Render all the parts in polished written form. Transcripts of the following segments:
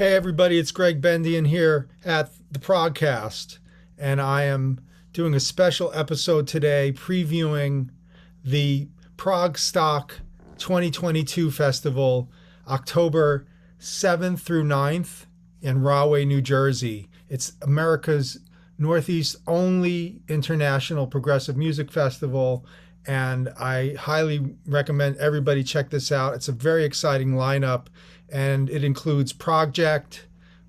Hey everybody, it's Gregg Bendian here at the ProgCast, and I am doing a special episode today previewing the ProgStock 2022 festival, October 7th through 9th in Rahway, New Jersey. It's America's Northeast only international progressive music festival, and I highly recommend everybody check this out. It's a very exciting lineup, and it includes Project,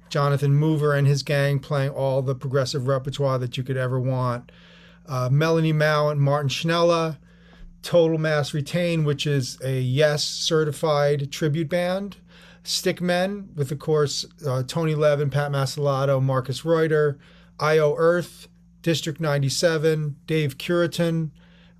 Jonathan Mover and his gang playing all the progressive repertoire that you could ever want. Melanie Mao and Martin Schnella, Total Mass Retain, which is a Yes certified tribute band. Stickmen with, of course, Tony Levin, Pat Masalato, Marcus Reuter. IO Earth, District 97, Dave Cureton,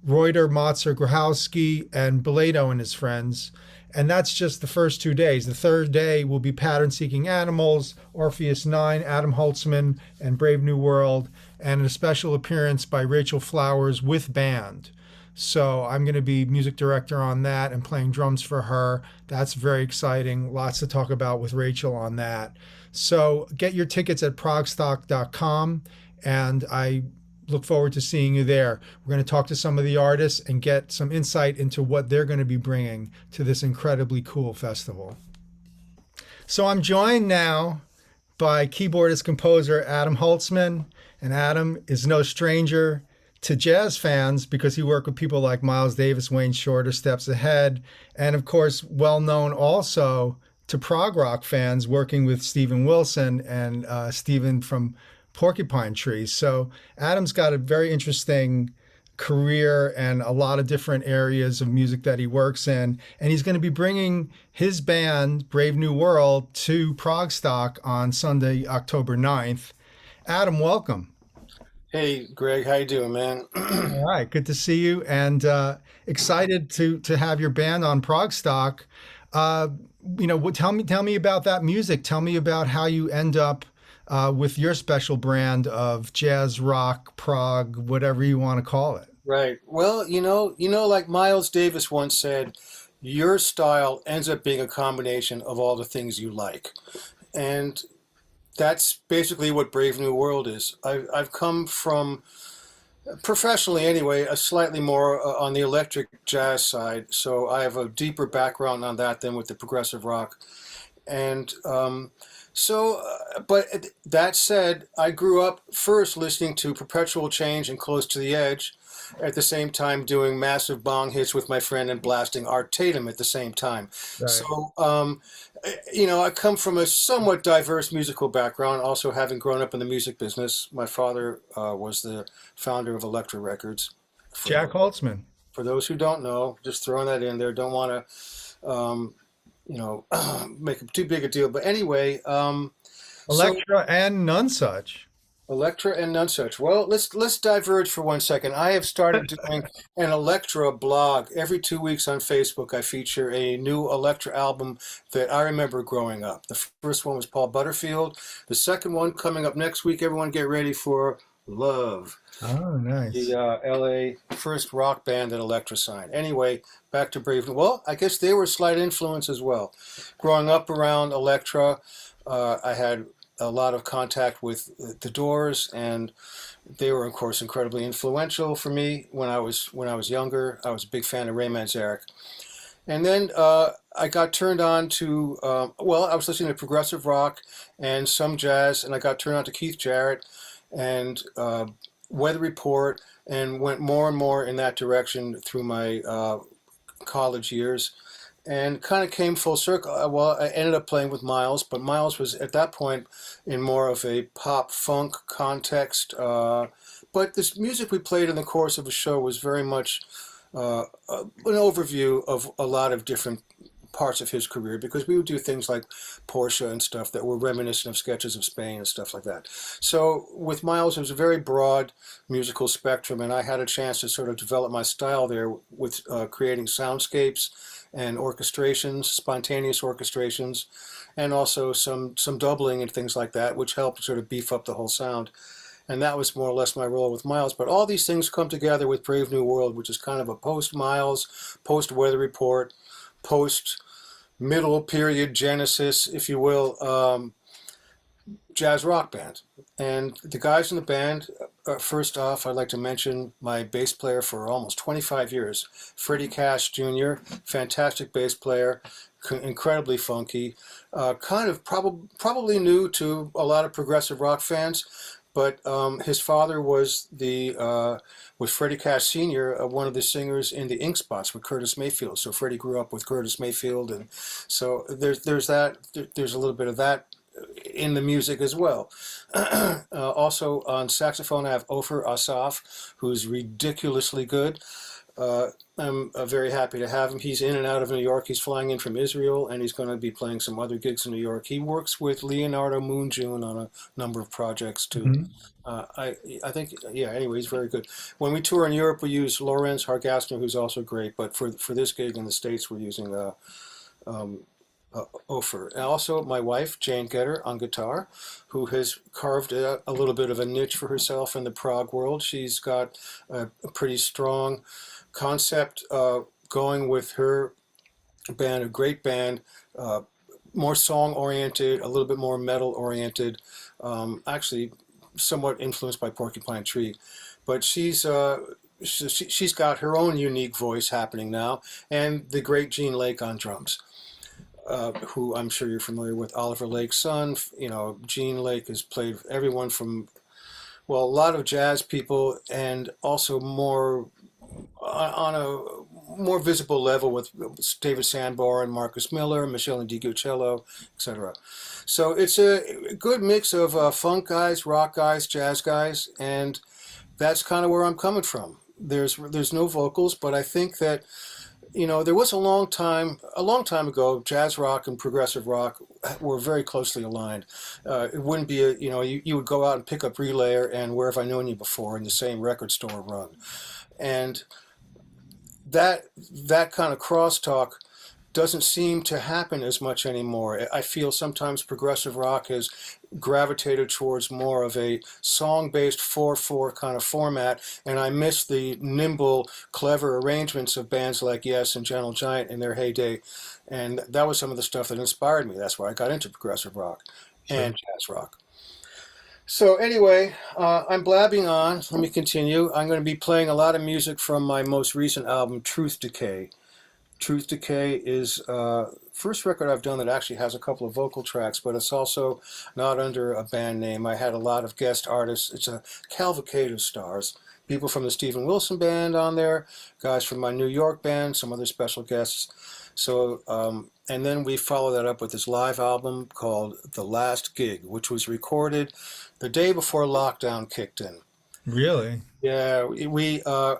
Reuter, Motzer, Grohowski, and Beledo and His Friends. And that's just the first 2 days. The third day will be Pattern Seeking Animals, Orpheus Nine, Adam Holzman, and Brave New World, and a special appearance by Rachel Flowers with band. So I'm going to be music director on that and playing drums for her. That's very exciting. Lots to talk about with Rachel on that. So get your tickets at progstock.com, and I look forward to seeing you there. We're going to talk to some of the artists and get some insight into what they're going to be bringing to this incredibly cool festival. So I'm joined now by keyboardist composer Adam Holzman, and Adam is no stranger to jazz fans because he worked with people like Miles Davis, Wayne Shorter, Steps Ahead, and of course well known also to prog rock fans working with Steven Wilson and Steven from Porcupine Tree. So Adam's got a very interesting career and a lot of different areas of music that he works in. And he's going to be bringing his band, Brave New World, to ProgStock on Sunday, October 9th. Adam, welcome. Hey, Greg, how you doing, man? All right, good to see you, and excited to have your band on ProgStock. Tell me about that music. Tell me about how you end up with your special brand of jazz, rock, prog, whatever you want to call it. Right. Well, like Miles Davis once said, your style ends up being a combination of all the things you like. And that's basically what Brave New World is. I've come from, professionally anyway, a slightly more on the electric jazz side. So I have a deeper background on that than with the progressive rock. And but that said, I grew up first listening to Perpetual Change and Close to the Edge, at the same time doing massive bong hits with my friend and blasting Art Tatum at the same time. Right. So, I come from a somewhat diverse musical background, also having grown up in the music business. My father was the founder of Elektra Records. Jack Holtzman. For those who don't know, just throwing that in there, don't want to make too big a deal. But anyway, Elektra and none such. Elektra and none such. Well, let's diverge for 1 second. I have started doing an Elektra blog. Every 2 weeks on Facebook, I feature a new Elektra album that I remember growing up. The first one was Paul Butterfield. The second one coming up next week. Everyone get ready for Love. Oh, nice. The LA first rock band that Elektra signed. Anyway, back to Brave. Well, I guess they were a slight influence as well. Growing up around Elektra, I had a lot of contact with the Doors, and they were, of course, incredibly influential for me when I was younger. I was a big fan of Ray Manzarek. And then I got turned on to, I was listening to progressive rock and some jazz, and I got turned on to Keith Jarrett and Weather Report, and went more and more in that direction through my college years, and kind of came full circle. Well, I ended up playing with Miles, but Miles was at that point in more of a pop funk context. But this music we played in the course of a show was very much an overview of a lot of different parts of his career, because we would do things like Porsche and stuff that were reminiscent of Sketches of Spain and stuff like that. So with Miles, it was a very broad musical spectrum, and I had a chance to sort of develop my style there with creating soundscapes and orchestrations, spontaneous orchestrations, and also some doubling and things like that, which helped sort of beef up the whole sound. And that was more or less my role with Miles. But all these things come together with Brave New World, which is kind of a post-Miles, post-Weather Report, post-middle period Genesis, if you will, jazz rock band. And the guys in the band, first off, I'd like to mention my bass player for almost 25 years, Freddy Cash Jr., fantastic bass player, incredibly funky, kind of probably new to a lot of progressive rock fans, but his father was Freddie Cash Sr., one of the singers in the Ink Spots with Curtis Mayfield. So Freddie grew up with Curtis Mayfield, and so there's a little bit of that in the music as well. Also on saxophone, I have Ofer Asaf, who's ridiculously good. I'm very happy to have him. He's in and out of New York. He's flying in from Israel, and he's going to be playing some other gigs in New York. He works with Leonardo Moonjune on a number of projects too. Mm-hmm. I think, yeah, anyway, he's very good. When we tour in Europe, we use Lorenz Hargassner, who's also great, but for this gig in the States, we're using Ofer. And also my wife, Jane Getter, on guitar, who has carved a little bit of a niche for herself in the prog world. She's got a pretty strong concept going with her band, a great band, more song-oriented, a little bit more metal-oriented, actually somewhat influenced by Porcupine Tree. But she's got her own unique voice happening now, and the great Gene Lake on drums. Who I'm sure you're familiar with, Oliver Lake's son. You know, Gene Lake has played everyone from, well, a lot of jazz people, and also more on a more visible level with David Sanborn, Marcus Miller, Michele DiGuccello, etc. So it's a good mix of funk guys, rock guys, jazz guys, and that's kind of where I'm coming from. There's no vocals, but I think that, you know, there was a long time ago, jazz rock and progressive rock were very closely aligned. It wouldn't be you would go out and pick up Relayer and Where Have I Known You Before in the same record store run. And that kind of crosstalk doesn't seem to happen as much anymore. I feel sometimes progressive rock has gravitated towards more of a song-based 4/4 kind of format, and I miss the nimble, clever arrangements of bands like Yes and Gentle Giant in their heyday, and that was some of the stuff that inspired me. That's why I got into progressive rock and jazz rock. So anyway, I'm blabbing on. Let me continue. I'm going to be playing a lot of music from my most recent album, Truth Decay. Truth Decay is first record I've done that actually has a couple of vocal tracks, but it's also not under a band name. I had a lot of guest artists. It's a cavalcade of stars. People from the Steven Wilson Band on there, guys from my New York band, some other special guests. So, and then we follow that up with this live album called The Last Gig, which was recorded the day before lockdown kicked in. Really? Yeah, I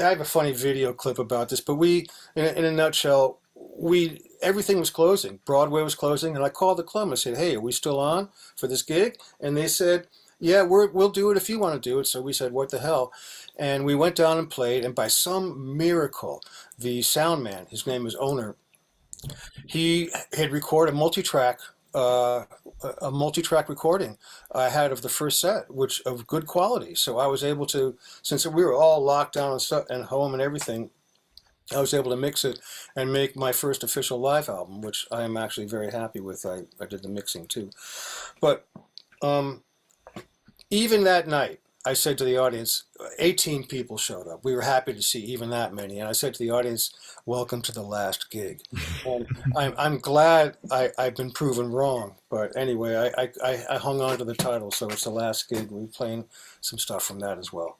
have a funny video clip about this, but in a nutshell, everything was closing. Broadway was closing, and I called the club and I said, "Hey, are we still on for this gig?" And they said, "Yeah, we'll do it if you want to do it." So we said, "What the hell?" And we went down and played, and by some miracle, the sound man, his name is Owner, he had recorded a multi-track recording I had of the first set, which of good quality. So I was able to, since we were all locked down and home and everything, I was able to mix it and make my first official live album, which I am actually very happy with. I did the mixing too. But even that night, I said to the audience, 18 people showed up. We were happy to see even that many. And I said to the audience, "Welcome to the last gig." And I'm glad I've been proven wrong. But anyway, I hung on to the title, so it's The Last Gig. We're playing some stuff from that as well.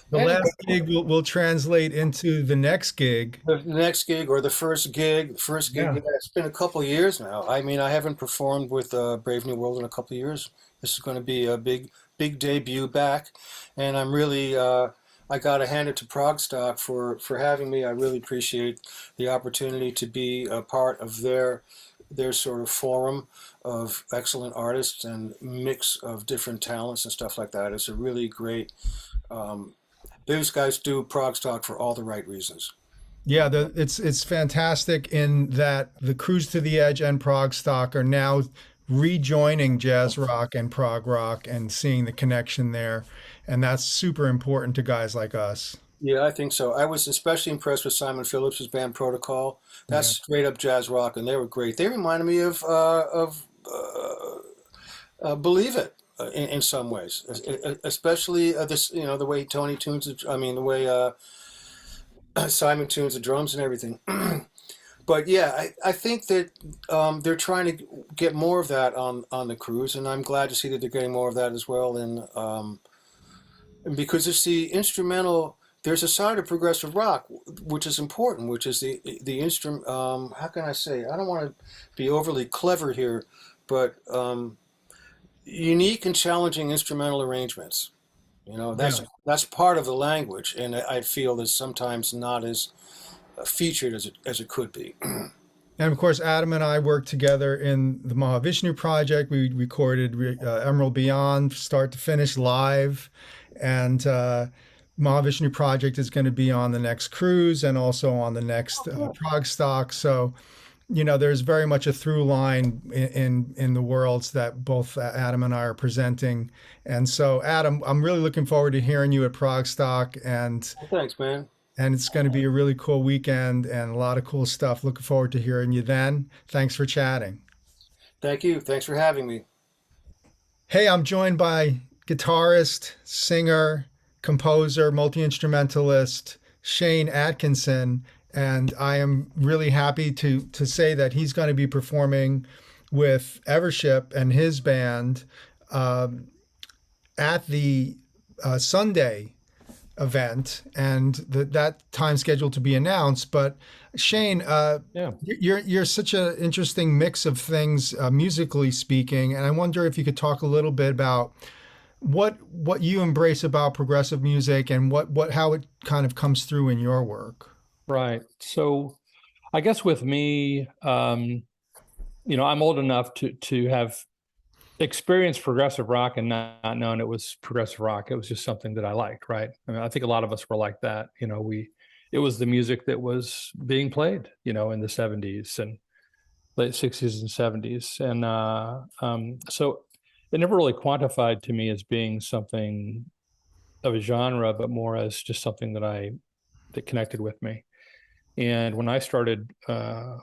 The last gig will translate into the next gig. The next gig or the first gig. Yeah. Yeah, it's been a couple of years now. I mean, I haven't performed with Brave New World in a couple of years. This is going to be a big debut back, and I'm really I got to hand it to ProgStock for having me. I really appreciate the opportunity to be a part of their sort of forum of excellent artists and mix of different talents and stuff like that. It's a really great. Those guys do ProgStock for all the right reasons. Yeah, it's fantastic in that the Cruise to the Edge and ProgStock are now rejoining jazz rock and prog rock and seeing the connection there. And that's super important to guys like us. Yeah, I think so. I was especially impressed with Simon Phillips' band Protocol. That's straight up jazz rock, and they were great. They reminded me of believe it in some ways, especially this, the way Tony tunes it. I mean, the way Simon tunes the drums and everything. But yeah, I think that they're trying to get more of that on the cruise, and I'm glad to see that they're getting more of that as well. And because it's the instrumental, there's a side of progressive rock which is important, which is the instrument. How can I say? I don't want to be overly clever here, but unique and challenging instrumental arrangements. Yeah. That's part of the language, and I feel is sometimes not as featured as it could be. And of course, Adam and I worked together in the Mahavishnu project. We recorded Emerald Beyond start to finish live. And Mahavishnu project is going to be on the next cruise and also on the next ProgStock. So, there's very much a through line in the worlds that both Adam and I are presenting. And so, Adam, I'm really looking forward to hearing you at ProgStock, Well, thanks, man. and it's going to be a really cool weekend and a lot of cool stuff. Looking forward to hearing you then. Thanks for chatting. Thank you. Thanks for having me. Hey, I'm joined by guitarist, singer, composer, multi-instrumentalist Shane Atkinson, and I am really happy to say that he's going to be performing with Evership and his band at the Sunday event, and that time scheduled to be announced. But Shane, Yeah. you're such an interesting mix of things musically speaking, and I wonder if you could talk a little bit about what you embrace about progressive music and what how it kind of comes through in your work. Right. So I guess with me, I'm old enough to have experienced progressive rock and not known it was progressive rock. It was just something that I liked, right? I mean, I think a lot of us were like that. It was the music that was being played, in the 70s and late 60s and 70s. And so it never really quantified to me as being something of a genre, but more as just something that connected with me. And when I started, I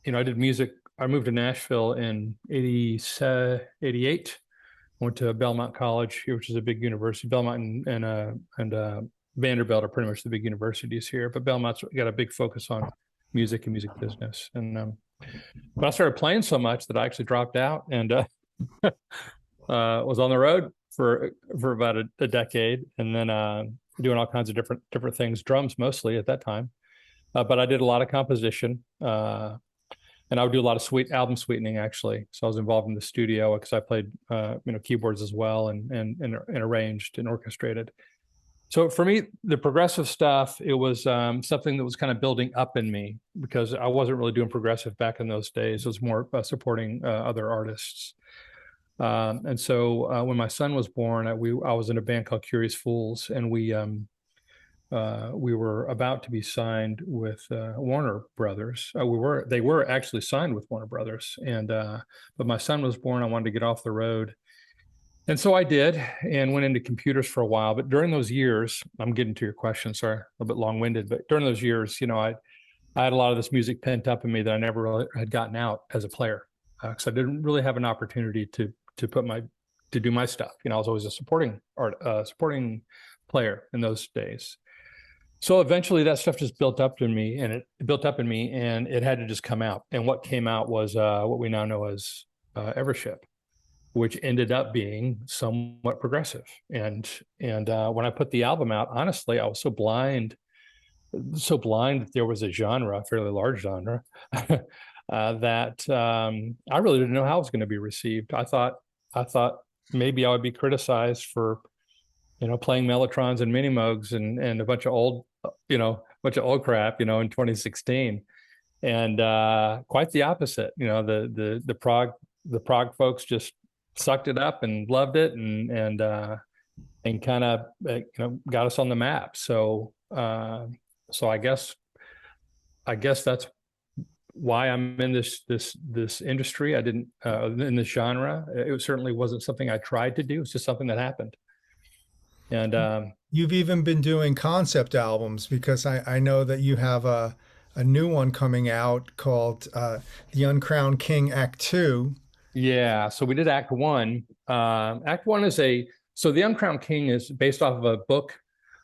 did music. I moved to Nashville in 88. Went to Belmont College here, which is a big university. Belmont and Vanderbilt are pretty much the big universities here, but Belmont's got a big focus on music and music business. And but I started playing so much that I actually dropped out and was on the road for about a decade, and then doing all kinds of different things, drums mostly at that time. But I did a lot of composition, and I would do a lot of album sweetening actually. So I was involved in the studio because I played keyboards as well and arranged and orchestrated. So for me, the progressive stuff, it was something that was kind of building up in me because I wasn't really doing progressive back in those days. It was more supporting other artists. And so when my son was born, I was in a band called Curious Fools, and we were about to be signed with Warner Brothers. They were actually signed with Warner Brothers, but my son was born. I wanted to get off the road, and so I did, and went into computers for a while. But during those years, I'm getting to your question. Sorry, a little bit long-winded. But during those years, I had a lot of this music pent up in me that I never really had gotten out as a player, because I didn't really have an opportunity to do my stuff. I was always a supporting player in those days. So eventually that stuff just built up in me, and it had to just come out. And what came out was what we now know as Evership, which ended up being somewhat progressive. And when I put the album out, honestly, I was so blind that there was a genre, a fairly large genre, that I really didn't know how it was going to be received. I thought maybe I would be criticized for playing Melotrons and Mini Moogs and a bunch of old crap, in 2016, and quite the opposite. The prog folks just sucked it up and loved it, and kind of got us on the map. So I guess that's why I'm in this industry. I didn't in this genre. It certainly wasn't something I tried to do. It's just something that happened. And You've even been doing concept albums, because I know that you have a new one coming out called The Uncrowned King Act Two, Yeah, so we did Act One. Act One is so the Uncrowned King is based off of a book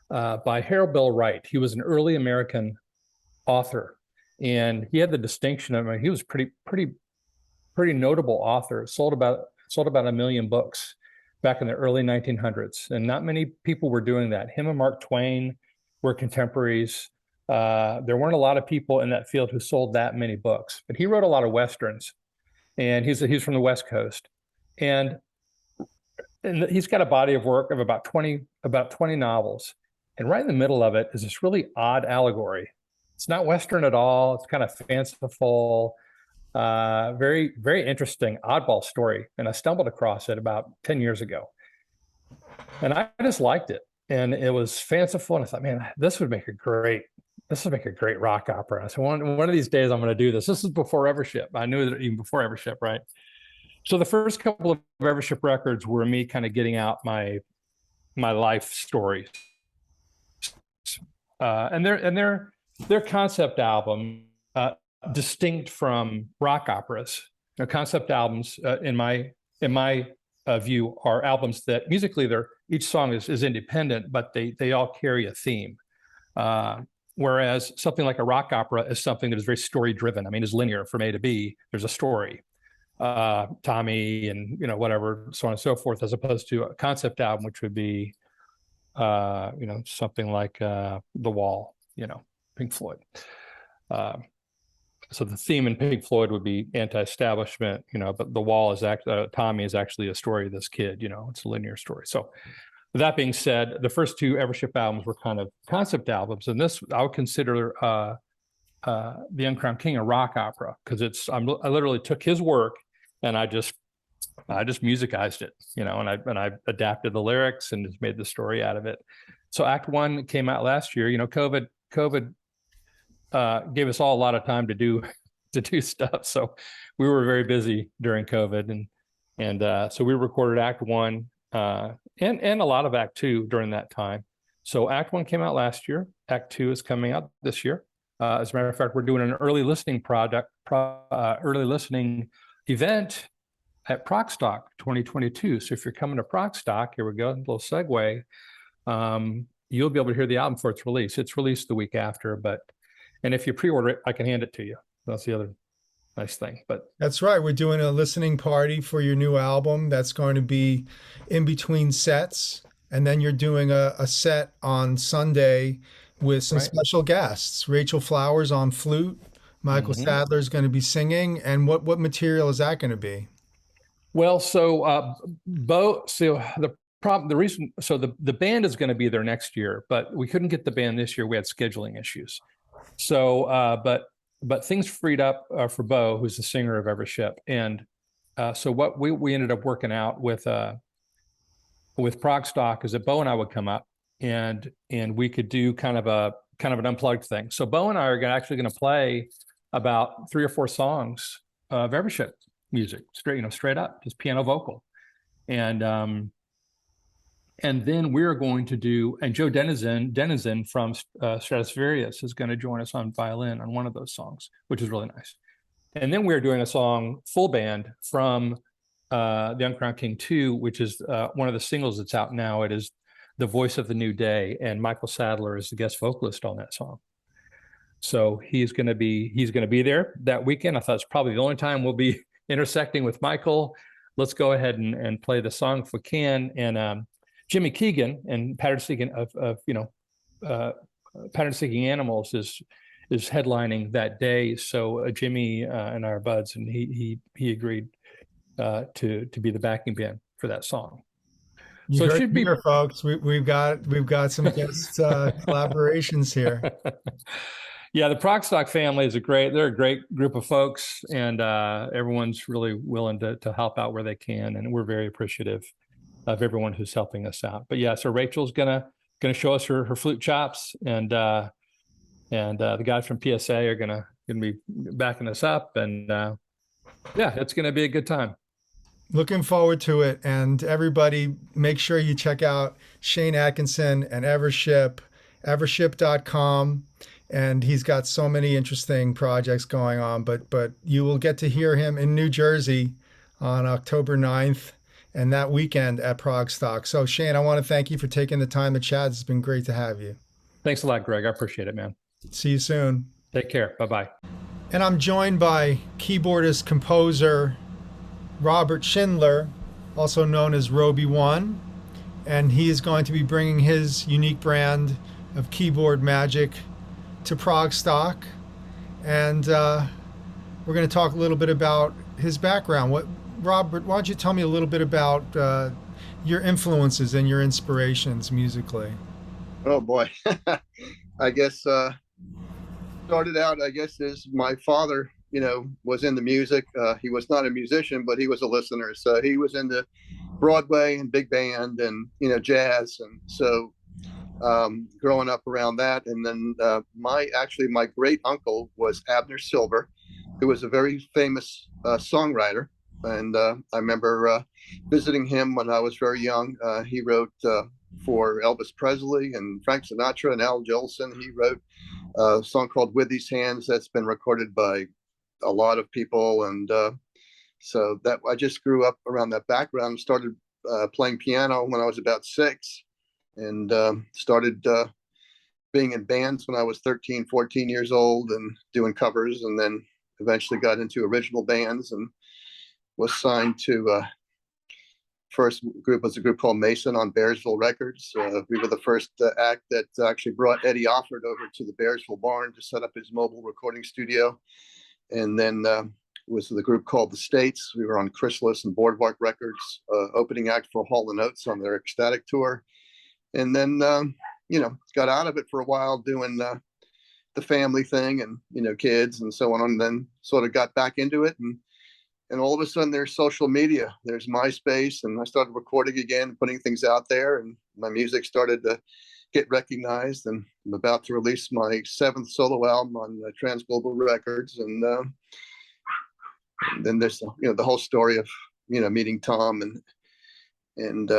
by Harold Bell Wright. He was an early American author, and he had the distinction. I mean, he was pretty notable author. Sold about 1 million books back in the early 1900s, and not many people were doing that. Him and Mark Twain were contemporaries. There weren't a lot of people in that field who sold that many books, but he wrote a lot of westerns, and he's from the West Coast, and he's got a body of work of about 20 novels, and right in the middle of it is this really odd allegory. It's not Western at all. It's kind of fanciful, very, very interesting, oddball story. And I stumbled across it about 10 years ago. And I just liked it. And it was fanciful. And I thought, man, this would make a great rock opera. So one of these days I'm going to do this. This is before Evership. I knew that even before Evership, right? So the first couple of Evership records were me kind of getting out my life stories. And their concept album, distinct from rock operas. Concept albums, in my view, are albums that musically each song is independent, but they all carry a theme. Whereas something like a rock opera is something that is very story driven. I mean, it's linear from A to B. There's a story, Tommy, and whatever, so on and so forth, as opposed to a concept album, which would be something like The Wall, Pink Floyd. So the theme in Pink Floyd would be anti-establishment, but The Wall is Tommy is actually a story of this kid, it's a linear story. So that being said, the first two Evership albums were kind of concept albums, and this I would consider The Uncrowned King a rock opera, because I literally took his work and I just musicized it, and I adapted the lyrics and just made the story out of it. So Act One came out last year. COVID gave us all a lot of time to do stuff, so we were very busy during COVID, and so we recorded Act One and a lot of Act Two during that time. So Act One came out last year. Act Two is coming out this year. As a matter of fact, we're doing an early listening early listening event at ProgStock 2022. So if you're coming to ProgStock, here we go, a little segue. You'll be able to hear the album before it's released. It's released the week after, and if you pre-order it, I can hand it to you. That's the other nice thing. But that's right. We're doing a listening party for your new album. That's going to be in between sets. And then you're doing a set on Sunday with some special guests. Rachel Flowers on flute. Michael Sadler is going to be singing. And what material is that going to be? Well, so Beau, so the reason, so the band is going to be there next year, but we couldn't get the band this year. We had scheduling issues. So, but things freed up for Beau, who's the singer of Evership, and so what we ended up working out with ProgStock is that Beau and I would come up and we could do kind of an unplugged thing. So Beau and I are actually going to play about 3 or 4 songs of Evership music, straight up, just piano vocal, and then we're going to do, and Joe Denizen from Stratovarius is going to join us on violin on one of those songs, which is really nice. And then we're doing a song full band from The Uncrowned King 2, which is one of the singles that's out now. It is The Voice of the New Day, and Michael Sadler is the guest vocalist on that song. So he's going to be there that weekend. I thought it's probably the only time we'll be intersecting with Michael. Let's go ahead and play the song if we can. And Jimmy Keegan and Pattern Seeking Pattern Seeking Animals is headlining that day. So Jimmy and our buds, and he agreed to be the backing band for that song. So it should be here, folks. We've got some guest collaborations here. Yeah, the ProgStock family is they're a great group of folks, and everyone's really willing to help out where they can, and we're very appreciative of everyone who's helping us out. But yeah, so Rachel's gonna show us her flute chops, and the guys from PSA are gonna be backing us up, and yeah, it's gonna be a good time. Looking forward to it. And everybody, make sure you check out Shane Atkinson and Evership, evership.com. And he's got so many interesting projects going on, but you will get to hear him in New Jersey on October 9th and that weekend at ProgStock. So, Shane, I want to thank you for taking the time to chat. It's been great to have you. Thanks a lot, Greg. I appreciate it, man. See you soon. Take care. Bye-bye. And I'm joined by keyboardist composer Robert Schindler, also known as Roby One, and he is going to be bringing his unique brand of keyboard magic to ProgStock. And we're going to talk a little bit about his background. Robert, why don't you tell me a little bit about your influences and your inspirations musically? Oh boy. I guess started out, I guess, as my father, was into music. He was not a musician, but he was a listener. So he was into Broadway and big band and, jazz. And so growing up around that. And then my great uncle was Abner Silver, who was a very famous songwriter. And I remember visiting him when I was very young. He wrote for Elvis Presley and Frank Sinatra and Al Jolson. He wrote a song called With These Hands that's been recorded by a lot of people. And so that I just grew up around that background, started playing piano when I was about 6, and started being in bands when I was 13, 14 years old and doing covers, and then eventually got into original bands and was signed to first group was a group called Mason on Bearsville Records. We were the first act that actually brought Eddie Offord over to the Bearsville barn to set up his mobile recording studio. And then was the group called The States. We were on Chrysalis and Boardwalk Records, opening act for Hall & Oates on their Ecstatic tour. And then, got out of it for a while doing the family thing and, kids and so on. And then sort of got back into it. And all of a sudden there's social media, there's MySpace, and I started recording again, putting things out there, and my music started to get recognized. And I'm about to release my 7th solo album on Transglobal Records. And then there's, the whole story of, meeting Tom and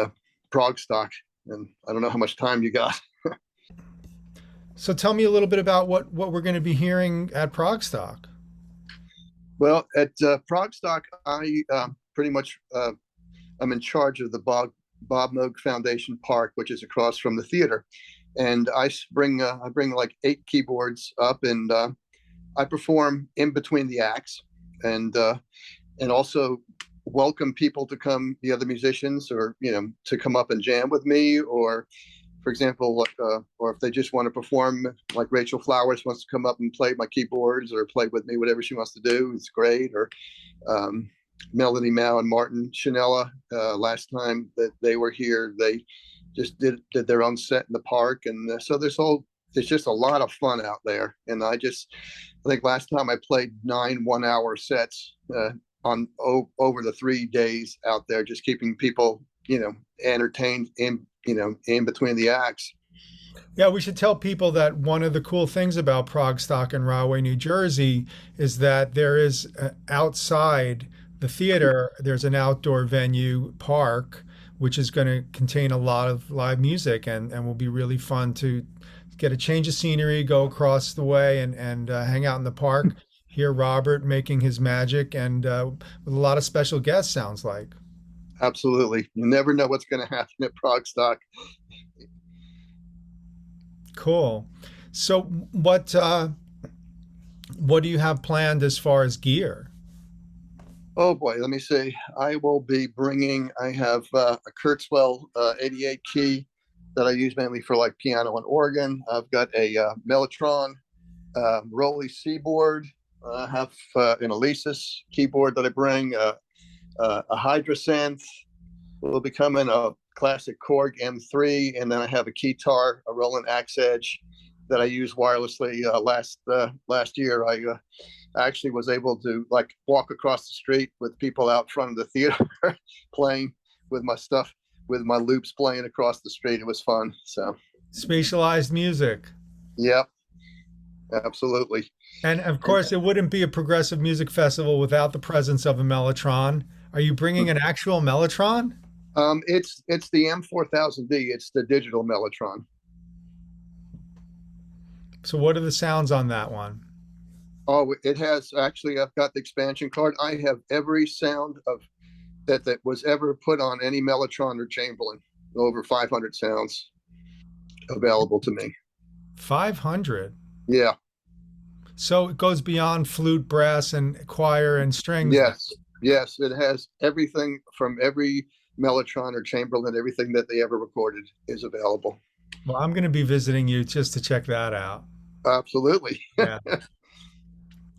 ProgStock. And I don't know how much time you got. So tell me a little bit about what we're going to be hearing at ProgStock. Well, at ProgStock, I pretty much I'm in charge of the Bob Moog Foundation Park, which is across from the theater, and I bring like 8 keyboards up, and I perform in between the acts, and also welcome people to come, the other musicians, or to come up and jam with me, or for example, or if they just want to perform, like Rachel Flowers wants to come up and play my keyboards or play with me, whatever she wants to do, it's great. Or Melanie, Mao, and Martin Schindler, last time that they were here, they just did their own set in the park. And so there's just a lot of fun out there. And I think last time I played 9 one-hour sets over the 3 days out there, just keeping people, entertained in between the acts. Yeah, we should tell people that one of the cool things about ProgStock in Rahway, New Jersey, is that there is outside the theater, there's an outdoor venue park, which is going to contain a lot of live music, and will be really fun to get a change of scenery, go across the way and hang out in the park, hear Robert making his magic, and with a lot of special guests, sounds like. Absolutely. You never know what's going to happen at ProgStock. Cool. So what do you have planned as far as gear? Oh boy, let me see. I will be bringing, I have a Kurzweil 88 key that I use mainly for like piano and organ. I've got a Melotron Rolly C-board. I have an Alesis keyboard that I bring, a Hydrasynth will be coming, a classic Korg M3, and then I have a keytar, a Roland Axe Edge that I use wirelessly. Last year, I actually was able to like walk across the street with people out front of the theater playing with my stuff, with my loops playing across the street. It was fun. So spatialized music. Yep, absolutely. And of course, it wouldn't be a progressive music festival without the presence of a Melotron. Are you bringing an actual Melotron? It's the M4000D. It's the digital Melotron. So what are the sounds on that one? Oh, it has actually, I've got the expansion card. I have every sound of that was ever put on any Melotron or Chamberlain. Over 500 sounds available to me. 500. Yeah. So it goes beyond flute, brass, and choir and strings. Yes. Yes. It has everything from every Melotron or Chamberlain, everything that they ever recorded is available. Well, I'm going to be visiting you just to check that out. Absolutely. Yeah.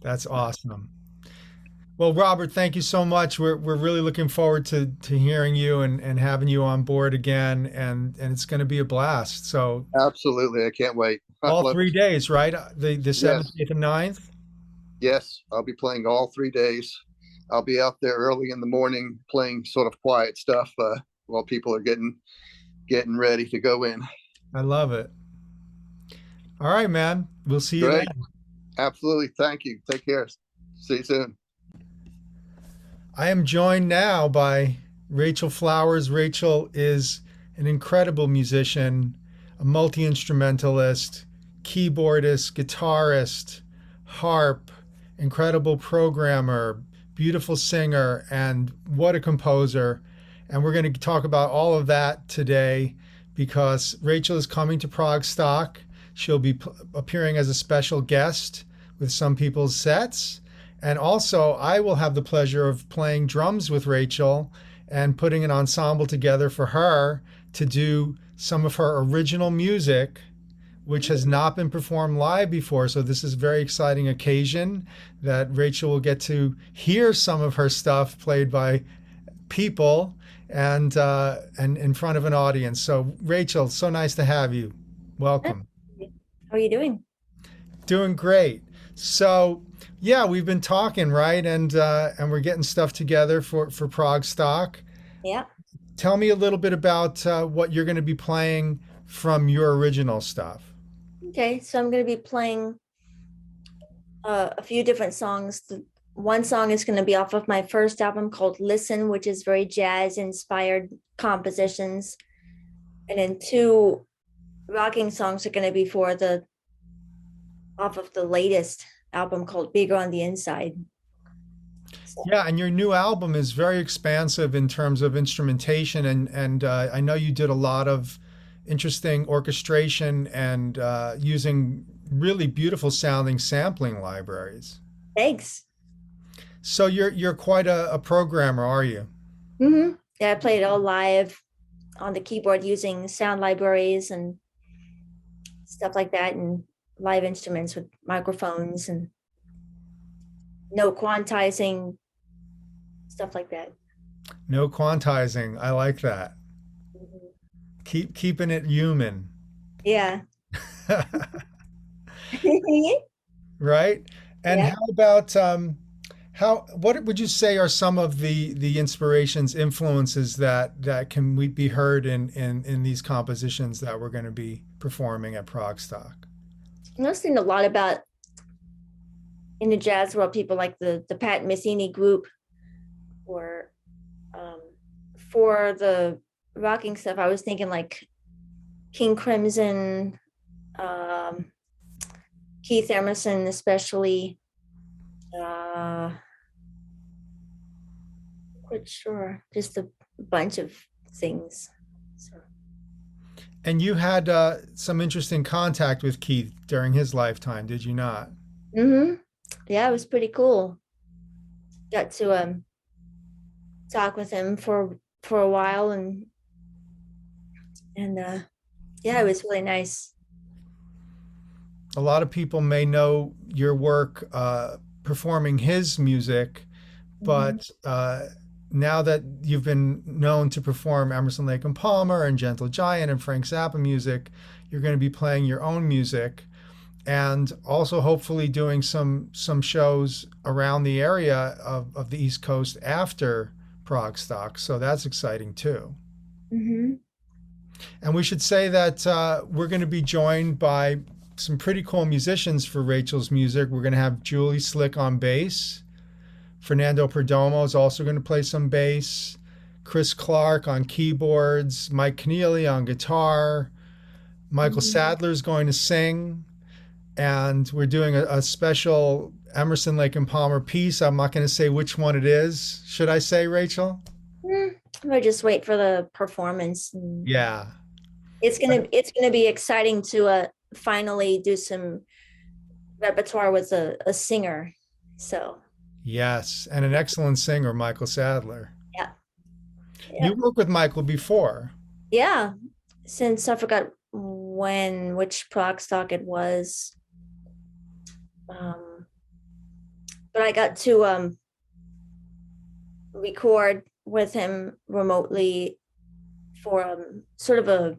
That's awesome. Well, Robert, thank you so much. We're really looking forward to hearing you and having you on board again, and it's going to be a blast. So absolutely, I can't wait. All 3 days, right? The 7th, Yes. 8th, and 9th? Yes, I'll be playing all 3 days. I'll be out there early in the morning playing sort of quiet stuff while people are getting ready to go in. I love it. All right, man. We'll see you Great. then. Absolutely. Thank you. Take care. See you soon. I am joined now by Rachel Flowers. Rachel is an incredible musician, a multi-instrumentalist, keyboardist, guitarist, harp, incredible programmer, beautiful singer, and what a composer. And we're going to talk about all of that today because Rachel is coming to ProgStock. She'll be appearing as a special guest with some people's sets. And also, I will have the pleasure of playing drums with Rachel and putting an ensemble together for her to do some of her original music, which has not been performed live before. So this is a very exciting occasion that Rachel will get to hear some of her stuff played by people and in front of an audience. So Rachel, so nice to have you. Welcome. How are you doing? Doing great. So yeah, we've been talking, right? And we're getting stuff together for ProgStock. Yeah. Tell me a little bit about what you're going to be playing from your original stuff. Okay, so I'm going to be playing a few different songs. One song is going to be off of my first album called Listen, which is very jazz-inspired compositions. And then 2 rocking songs are going to be off of the latest album called Bigger on the Inside. So. Yeah, and your new album is very expansive in terms of instrumentation, and I know you did a lot of interesting orchestration and using really beautiful sounding sampling libraries. Thanks. So you're quite a programmer, are you? Mm-hmm. Yeah, I played it all live on the keyboard using sound libraries and stuff like that, and live instruments with microphones and no quantizing, stuff like that. No quantizing. I like that. Mm-hmm. Keeping it human. Yeah. Right? And Yeah. how about what would you say are some of the inspirations, influences that can be heard in these compositions that we're going to be performing at ProgStock? I'm listening a lot about, in the jazz world, people like the Pat Messini group, or for the rocking stuff, I was thinking like King Crimson, Keith Emerson, especially. Quite sure, just a bunch of things. So. And you had some interesting contact with Keith during his lifetime, did you not? Mm-hmm. Yeah, it was pretty cool. Got to talk with him for a while, and yeah, it was really nice. A lot of people may know your work performing his music, but now that you've been known to perform Emerson, Lake and Palmer and Gentle Giant and Frank Zappa music, you're going to be playing your own music and also hopefully doing some shows around the area of the East Coast after ProgStock. So that's exciting too. Mm-hmm. And we should say that we're going to be joined by some pretty cool musicians for Rachel's music. We're going to have Julie Slick on bass. Fernando Perdomo is also going to play some bass. Chris Clark on keyboards. Mike Keneally on guitar. Michael Sadler is going to sing. And we're doing a special Emerson, Lake and Palmer piece. I'm not going to say which one it is. Should I say, Rachel? I just wait for the performance. Yeah. It's gonna be exciting to finally do some repertoire with a singer. So Yes, and an excellent singer, Michael Sadler. yeah. You worked with Michael before. Yeah. Since I forgot which ProgStock it was. But I got to record with him remotely for sort of a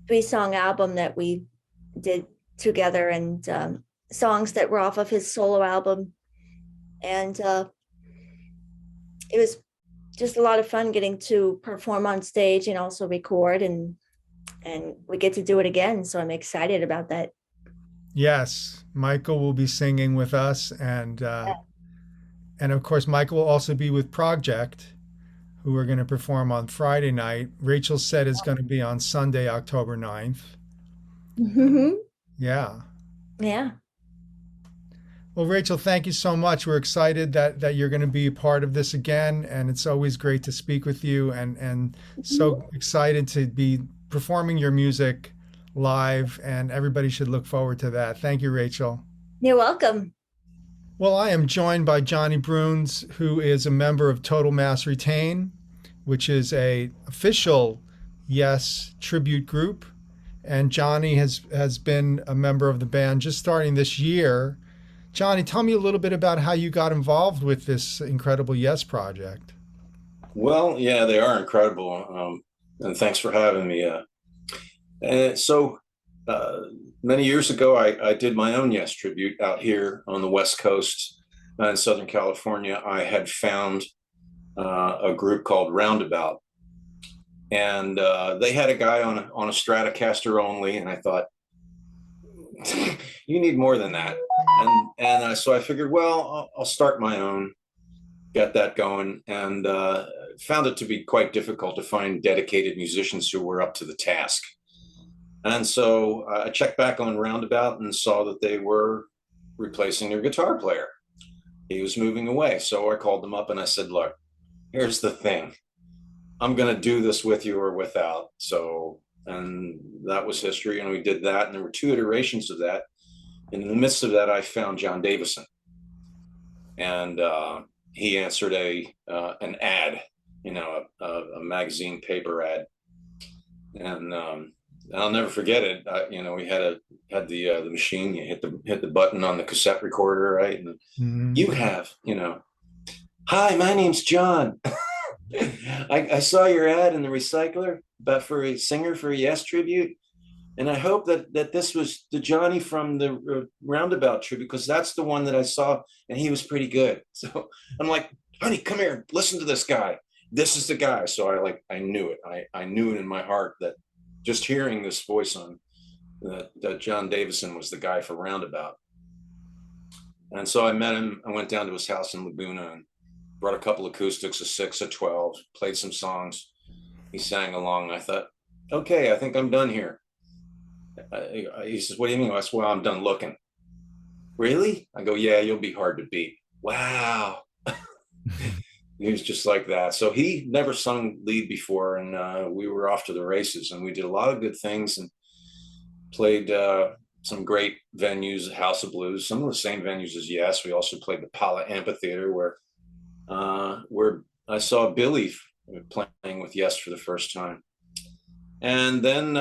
3-song album that we did together, and songs that were off of his solo album. And it was just a lot of fun getting to perform on stage and also record, and we get to do it again. So I'm excited about that. Yes, Michael will be singing with us, and of course Michael will also be with Project, who are going to perform on Friday night. Rachel's set is going to be on Sunday, October 9th. Mm-hmm. Yeah. Yeah. Well, Rachel, thank you so much. We're excited that you're going to be a part of this again, and it's always great to speak with you, and so excited to be performing your music live, and everybody should look forward to that. Thank you, Rachel. You're welcome. Well, I am joined by Johnny Bruhns, who is a member of Total Mass Retain, which is a official Yes tribute group. And Johnny has been a member of the band just starting this year. Johnny, tell me a little bit about how you got involved with this incredible Yes project. Well, yeah, they are incredible. And thanks for having me. Many years ago, I did my own Yes tribute out here on the West Coast in Southern California. I had found a group called Roundabout, and they had a guy on a Stratocaster only, and I thought, you need more than that. So I figured, well, I'll start my own, get that going, and found it to be quite difficult to find dedicated musicians who were up to the task. And so I checked back on Roundabout and saw that they were replacing their guitar player. He was moving away. So I called them up and I said, look, here's the thing. I'm going to do this with you or without. And that was history. And we did that. And there were 2 iterations of that. And in the midst of that, I found John Davison. And he answered an ad, a magazine paper ad. And I'll never forget it. We had the machine. You hit the button on the cassette recorder, right? And you have, hi, my name's John. I saw your ad in the Recycler for a singer for a Yes tribute, and I hope that this was the Johnny from the Roundabout tribute, because that's the one that I saw, and he was pretty good. So I'm like, honey, come here, listen to this guy. This is the guy. So I knew it. I knew it in my heart that. Just hearing this voice on that John Davison was the guy for Roundabout. And so I met him. I went down to his house in Laguna and brought a couple acoustics, a 6, a 12, played some songs. He sang along. I thought, okay, I think I'm done here. He says, what do you mean? I said, well, I'm done looking. Really? I go, yeah, you'll be hard to beat. Wow. He was just like that. So he never sung lead before, and we were off to the races, and we did a lot of good things and played some great venues, House of Blues, some of the same venues as Yes. We also played the Pala Amphitheater, where I saw Billy playing with Yes for the first time. And then,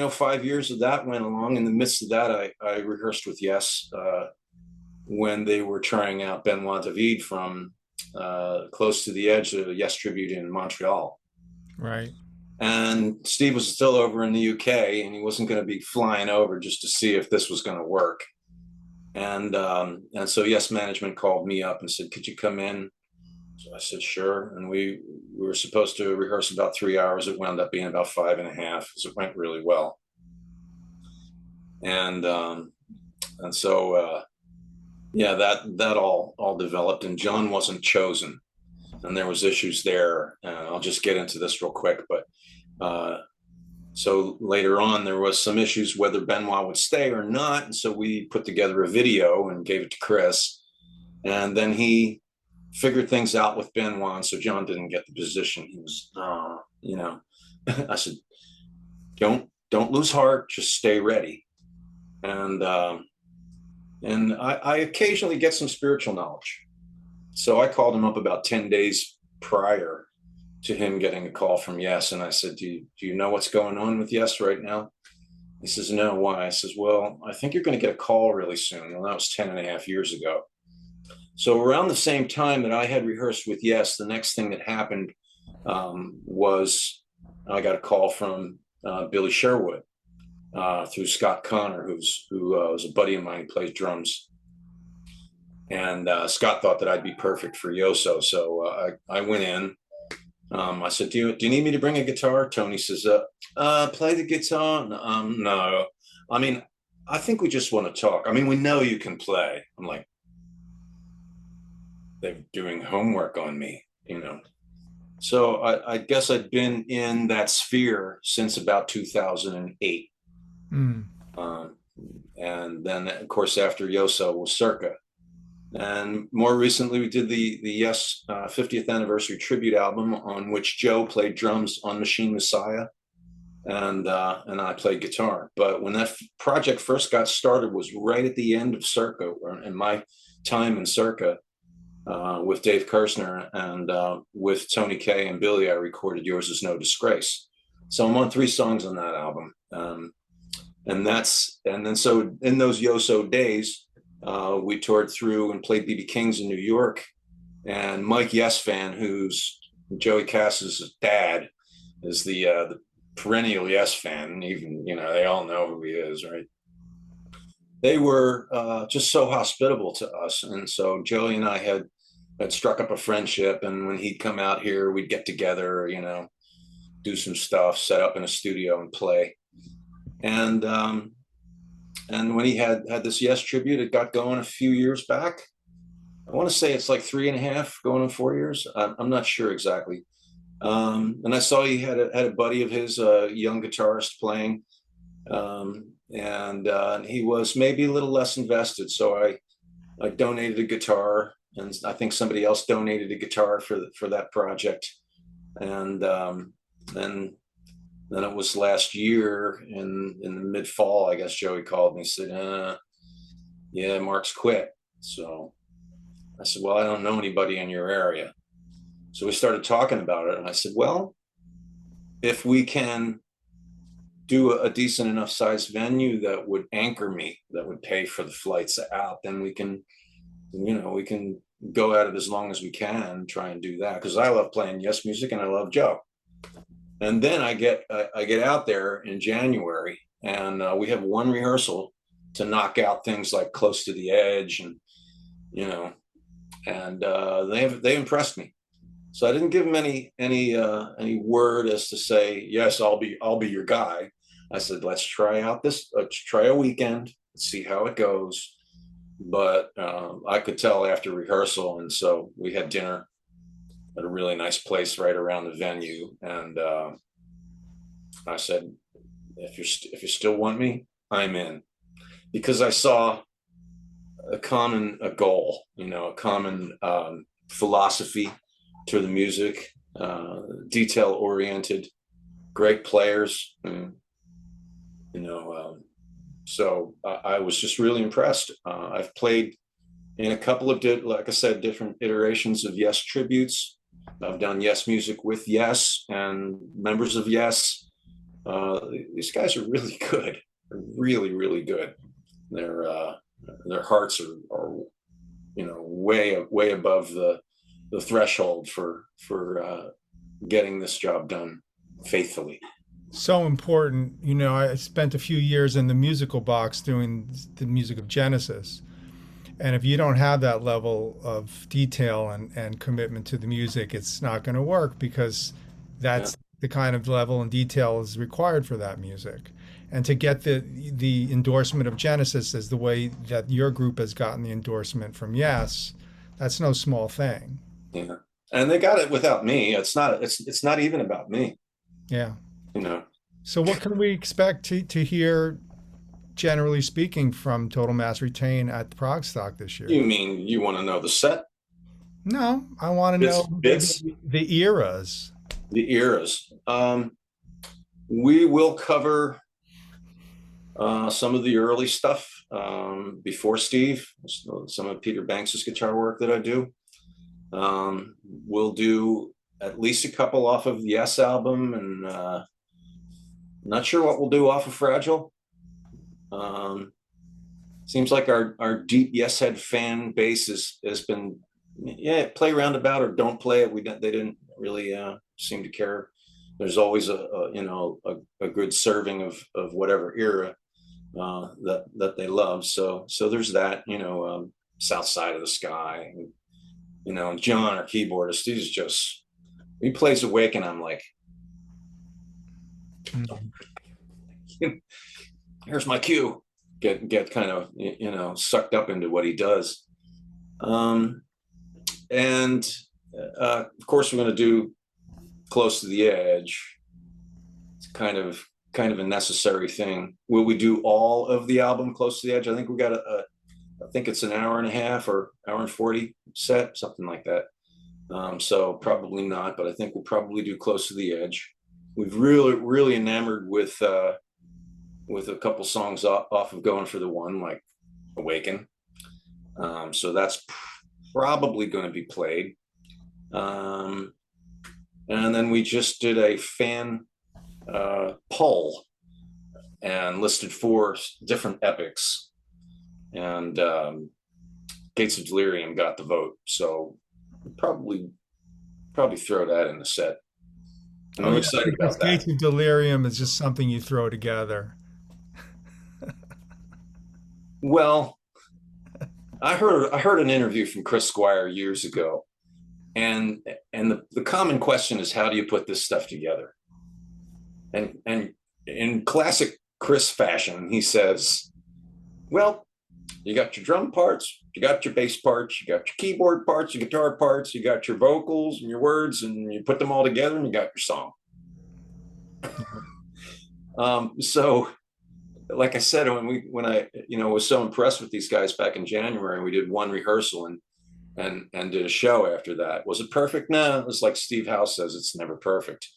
5 years of that went along. In the midst of that, I rehearsed with Yes when they were trying out Benoit David from Close to the Edge, a Yes tribute in Montreal. Right. And Steve was still over in the UK, and he wasn't going to be flying over just to see if this was going to work. And so Yes management called me up and said, could you come in? So I said, sure. And we were supposed to rehearse about 3 hours. It wound up being about 5.5 because it went really well. And so that all developed, and John wasn't chosen, and there was issues there. I'll just get into this real quick, but so later on there was some issues whether Benoit would stay or not, and so we put together a video and gave it to Chris, and then he figured things out with Benoit, and so John didn't get the position. He was, you know, I said, don't lose heart, just stay ready. And I occasionally get some spiritual knowledge. So I called him up about 10 days prior to him getting a call from Yes. And I said, do you know what's going on with Yes right now? He says, no, why? I says, well, I think you're going to get a call really soon. Well, that was 10.5 years ago. So around the same time that I had rehearsed with Yes, the next thing that happened was I got a call from Billy Sherwood through Scott Connor, who was a buddy of mine who plays drums. And Scott thought that I'd be perfect for Yoso. So I went in. I said, do you need me to bring a guitar? Tony says, play the guitar? No. I mean, I think we just want to talk. I mean, we know you can play. I'm like, they're doing homework on me, you know. So I guess I'd been in that sphere since about 2008. And then, of course, after Yoso was Circa. And more recently, we did the Yes 50th anniversary tribute album, on which Joe played drums on Machine Messiah, and I played guitar. But when that project first got started was right at the end of Circa, and my time in Circa with Dave Kerzner, and with Tony Kaye and Billy, I recorded Yours Is No Disgrace. So I'm on 3 songs on that album. And then so in those Yoso days, we toured through and played BB King's in New York, and Mike Yes fan, who's Joey Cass's dad, is the perennial Yes fan. And even, you know, they all know who he is, right? They were just so hospitable to us, and so Joey and I had struck up a friendship. And when he'd come out here, we'd get together, you know, do some stuff, set up in a studio and play. And when he had this Yes tribute, it got going a few years back. I want to say it's like 3.5, going on 4 years. I'm not sure exactly. And I saw he had a buddy of his, young guitarist, playing, and he was maybe a little less invested. So I donated a guitar, and I think somebody else donated a guitar for that project. And then it was last year in the mid-fall, I guess, Joey called me and said, yeah, Mark's quit. So I said, well, I don't know anybody in your area. So we started talking about it, and I said, well, if we can do a decent enough sized venue that would anchor me, that would pay for the flights out, then we can, you know, we can go at it as long as we can, try and do that. Because I love playing Yes music, and I love Joe. And then I get out there in January, and we have one rehearsal to knock out things like Close to the Edge, and, you know, and they impressed me. So I didn't give them any word as to say, yes, I'll be your guy. I said, let's try a weekend, see how it goes. But I could tell after rehearsal, and so we had dinner at a really nice place right around the venue. And I said, if you still want me, I'm in, because I saw a goal, you know, a common philosophy to the music, detail oriented, great players, and, you know, so I was just really impressed. I've played in a couple of, like I said, different iterations of Yes tributes. I've done Yes music with Yes and members of Yes. These guys are really good. They're really, really good. Their hearts are, you know, way above the threshold for getting this job done faithfully. So important. You know, I spent a few years in the musical box doing the music of Genesis. And if you don't have that level of detail and commitment to the music, it's not going to work, because that's the kind of level and detail is required for that music. And to get the endorsement of Genesis as the way that your group has gotten the endorsement from Yes, that's no small thing. Yeah. And they got it without me. It's not even about me. Yeah. You know. So what can we expect to hear, generally speaking, from Total Mass Retain at the ProgStock this year? You mean you want to know the set? No, I want to know Bits, the eras. the eras. We will cover some of the early stuff before Steve, some of Peter Banks's guitar work that I do. We'll do at least a couple off of the Yes album, and not sure what we'll do off of Fragile. Seems like our deep Yes Head fan base has been, yeah, play roundabout or don't play it. They didn't really seem to care. There's always a good serving of whatever era that they love. So there's that, South Side of the Sky, and John, our keyboardist, he plays Awaken. I'm like, here's my cue. Get kind of sucked up into what he does. And of course we're going to do Close to the Edge. It's kind of a necessary thing. Will we do all of the album Close to the Edge? I think we got I think it's an hour and a half or hour and 40 set, something like that. So probably not, but I think we'll probably do Close to the Edge. We've really enamored with a couple songs off of Going for the One, like Awaken. So that's probably going to be played. And then we just did a fan poll and listed 4 different epics, and Gates of Delirium got the vote. So probably throw that in the set. And I'm excited about that. Gates of Delirium is just something you throw together. Well, I heard an interview from Chris Squire years ago, and the common question is, how do you put this stuff together? And in classic Chris fashion, he says, well, you got your drum parts, you got your bass parts, you got your keyboard parts, your guitar parts, you got your vocals and your words, and you put them all together and you got your song. So like I said, when I was so impressed with these guys back in January, we did one rehearsal and did a show after that. Was it perfect? No, it was like Steve House says, it's never perfect,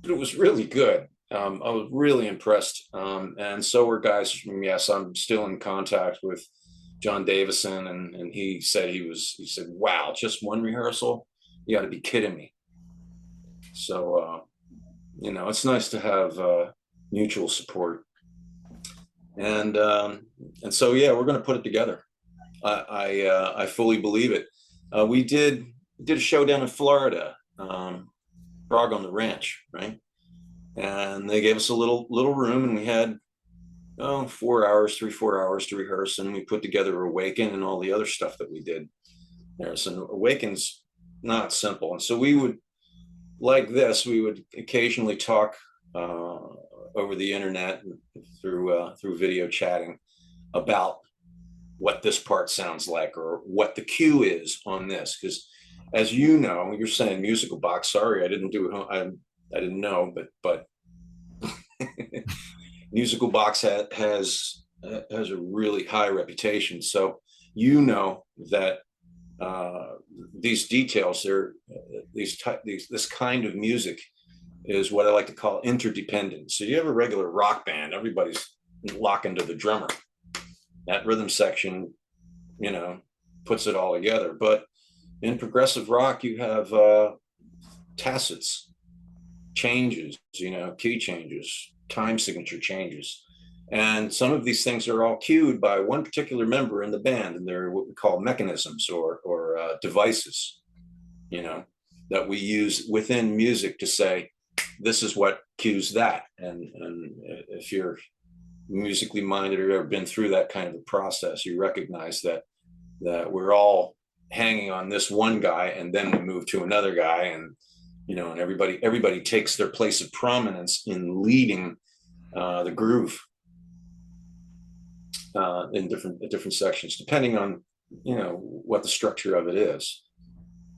but it was really good. I was really impressed, and so were guys from Yes. I'm still in contact with John Davison, and he said he said, wow, just one rehearsal? You got to be kidding me. So it's nice to have mutual support. And so, yeah, we're going to put it together. I fully believe it. We did a show down in Florida, Frog on the Ranch, right? And they gave us a little room, and we had 4 hours to rehearse, and we put together Awaken and all the other stuff that we did there. So Awaken's not simple, and so we would occasionally talk over the internet through video chatting about what this part sounds like or what the cue is on this, because as you know, you're saying musical box. Sorry, I didn't do it. I didn't know, but musical box has a really high reputation. So that these details, this kind of music is what I like to call interdependent. So you have a regular rock band, everybody's locking to the drummer. That rhythm section, puts it all together. But in progressive rock, you have tacits, changes, key changes, time signature changes. And some of these things are all cued by one particular member in the band, and they're what we call mechanisms or devices, that we use within music to say, this is what cues that. And if you're musically minded or ever been through that kind of a process, you recognize that we're all hanging on this one guy, and then we move to another guy, and and everybody takes their place of prominence in leading the groove in different sections, depending on what the structure of it is.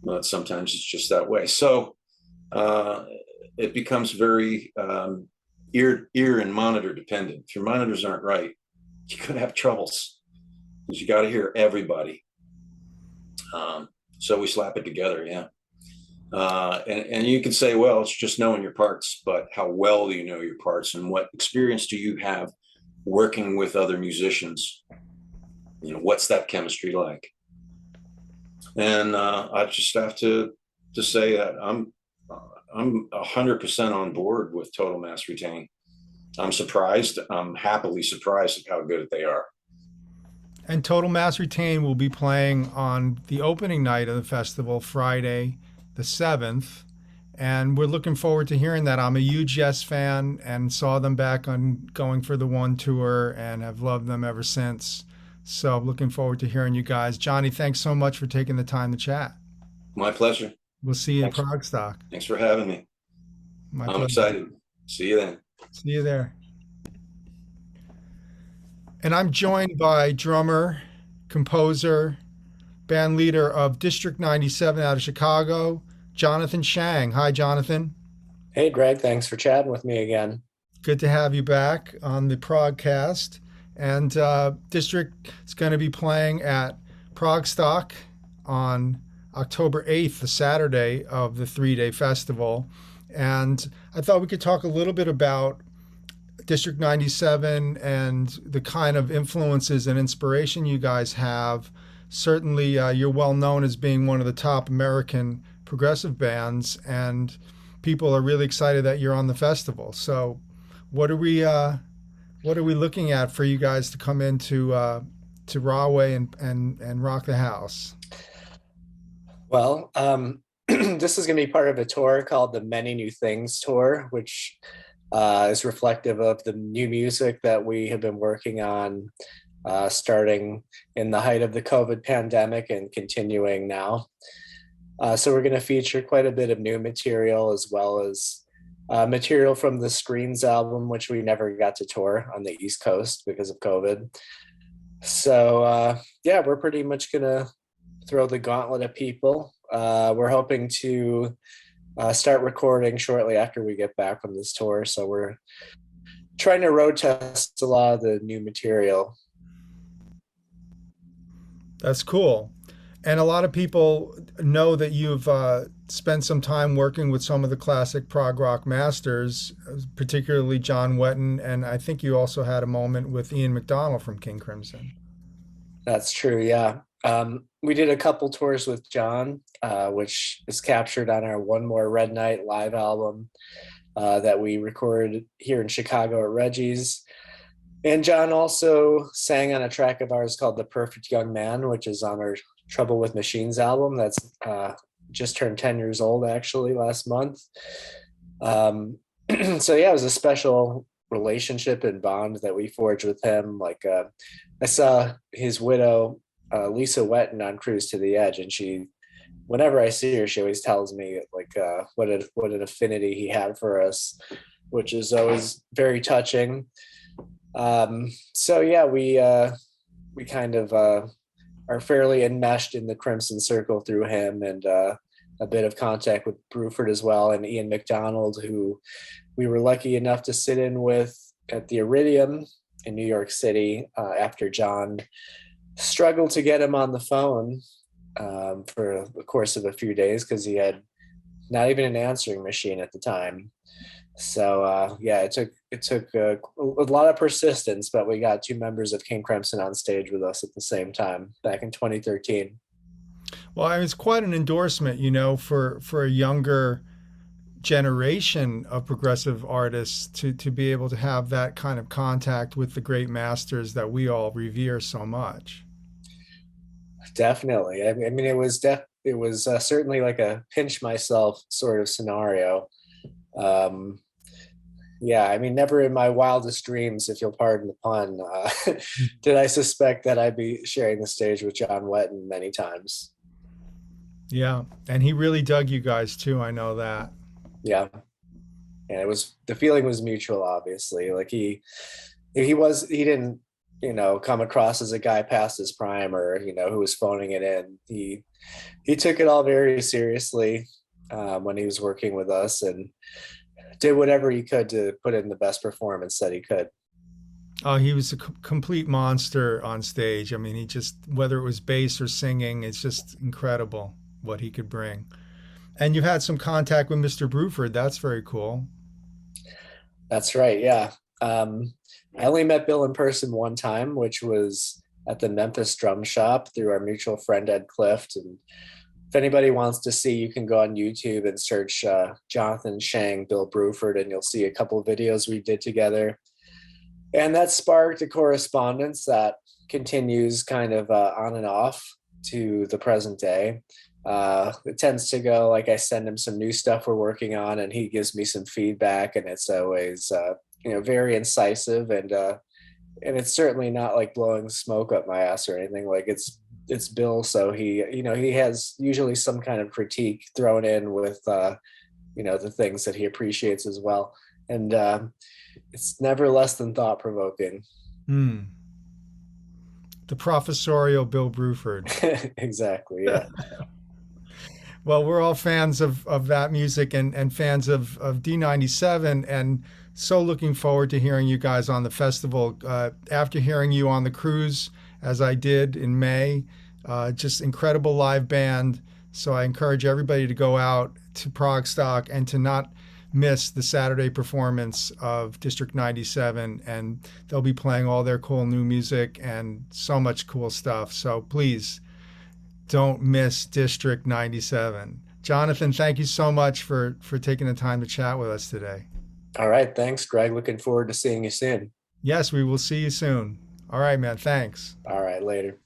But sometimes it's just that way. So it becomes very ear and monitor dependent. If your monitors aren't right, you're gonna have troubles, because you got to hear everybody. So we slap it together. Yeah. And you can say, well, it's just knowing your parts, but how well do you know your parts, and what experience do you have working with other musicians? You know, what's that chemistry like? And I just have to say that I'm 100% on board with Total Mass Retain. I'm surprised. I'm happily surprised at how good they are. And Total Mass Retain will be playing on the opening night of the festival, Friday the 7th. And we're looking forward to hearing that. I'm a huge Yes fan and saw them back on Going for the One tour and have loved them ever since. So looking forward to hearing you guys. Johnny, thanks so much for taking the time to chat. My pleasure. We'll see you Thanks. in ProgStock. Thanks for having me. My I'm pleasure. excited. See you then. See you there. And I'm joined by drummer, composer, band leader of District 97 out of Chicago, Jonathan Schang. Hi, Jonathan. Hey, Greg. Thanks for chatting with me again. Good to have you back on the ProgCast. And District is going to be playing at ProgStock on October 8th, the Saturday of the 3-day festival. And I thought we could talk a little bit about District 97 and the kind of influences and inspiration you guys have. Certainly, you're well known as being one of the top American progressive bands, and people are really excited that you're on the festival. So what are we looking at for you guys to come into to Rahway and rock the house? Well, this is going to be part of a tour called the Many New Things Tour, which is reflective of the new music that we have been working on starting in the height of the COVID pandemic and continuing now. So we're going to feature quite a bit of new material, as well as material from the Screens album, which we never got to tour on the East Coast because of COVID. So yeah, we're pretty much going to throw the gauntlet at people. We're hoping to start recording shortly after we get back from this tour. So we're trying to road test a lot of the new material. That's cool. And a lot of people know that you've spent some time working with some of the classic prog rock masters, particularly John Wetton, and I think you also had a moment with Ian McDonald from King Crimson. That's true, yeah. We did a couple tours with John, which is captured on our One More Red Night live album that we recorded here in Chicago at Reggie's. And John also sang on a track of ours called The Perfect Young Man, which is on our Trouble with Machines album. That's just turned 10 years old, actually, last month. So yeah, it was a special relationship and bond that we forged with him. Like I saw his widow, Lisa Wetton, on Cruise to the Edge, and she, whenever I see her, she always tells me like what an affinity he had for us, which is always very touching. So yeah, we kind of are fairly enmeshed in the Crimson Circle through him, and a bit of contact with Bruford as well, and Ian McDonald, who we were lucky enough to sit in with at the Iridium in New York City after John struggled to get him on the phone for the course of a few days because he had not even an answering machine at the time. So yeah, it took a lot of persistence, but we got two members of King Crimson on stage with us at the same time back in 2013. Well, I mean, it's quite an endorsement, you know, for a younger generation of progressive artists to be able to have that kind of contact with the great masters that we all revere so much. Definitely. I mean, it was certainly like a pinch myself sort of scenario. Yeah, I mean, never in my wildest dreams, if you'll pardon the pun, did I suspect that I'd be sharing the stage with John Wetton many times. Yeah, and he really dug you guys too. I know that. Yeah, and the feeling was mutual. Obviously, like he didn't, you know, come across as a guy past his prime or, you know, who was phoning it in. He took it all very seriously when he was working with us, and did whatever he could to put in the best performance that he could. Oh, he was a complete monster on stage. I mean, he just, whether it was bass or singing, it's just incredible. what he could bring. And you had some contact with Mr. Bruford. That's very cool. That's right. Yeah. I only met Bill in person one time, which was at the Memphis Drum Shop through our mutual friend Ed Clift. And if anybody wants to see, you can go on YouTube and search Jonathan Schang, Bill Bruford, and you'll see a couple of videos we did together. And that sparked a correspondence that continues kind of on and off to the present day. It tends to go like I send him some new stuff we're working on, and he gives me some feedback, and it's always very incisive, and it's certainly not like blowing smoke up my ass or anything. Like it's Bill, so he has usually some kind of critique thrown in with the things that he appreciates as well, and it's never less than thought provoking. The professorial Bill Bruford. Exactly. Yeah. Well, we're all fans of that music and fans of D97, and so looking forward to hearing you guys on the festival. After hearing you on the cruise, as I did in May, just incredible live band. So I encourage everybody to go out to ProgStock and to not miss the Saturday performance of District 97, and they'll be playing all their cool new music and so much cool stuff. So please don't miss District 97. Jonathan, thank you so much for taking the time to chat with us today. All right. Thanks, Greg. Looking forward to seeing you soon. Yes, we will see you soon. All right, man. Thanks. All right. Later.